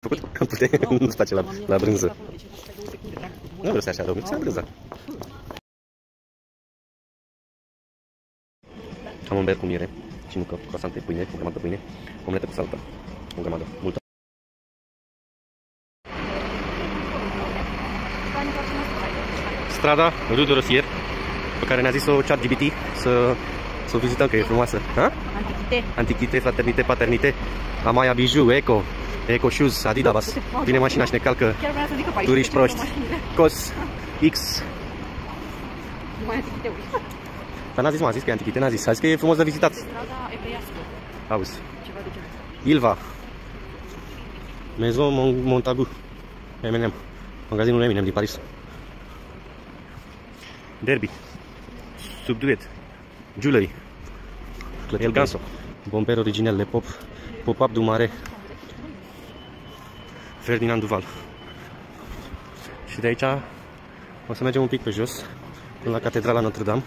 Făcut? Nu-ți place la brânză. Nu vreau să așa rău, ți-am brânza. Camembert cu miere, cinucă, croissante, pâine, o grămadă de pâine, omletă cu saltă, o grămadă, multă. Strada Rue de Rosier, pe care ne-a zis-o ChatGPT să o vizităm, că e frumoasă. Ha? Antichite. Antichite, fraternite, paternite, Amaya Bijou, Eco, Eco Shoes, Adidas. Vine mașina și ne calcă turiști proști. Cos, X. Numai antichiteuri. Dar n-a zis, m-a zis că e antichite, n-a zis. A zis că e frumos de vizitat. Strada evreiască. Auzi. Ceva de genul. Ilva. Maison Montagu. M&M. Magazinul M&M din Paris. Derby. Subduet. Jewelry. El Ganso. Bomber original de Pop-up du Mare. Ferdinand Duval. Și de aici o să mergem un pic pe jos, până la Catedrala Notre Dame.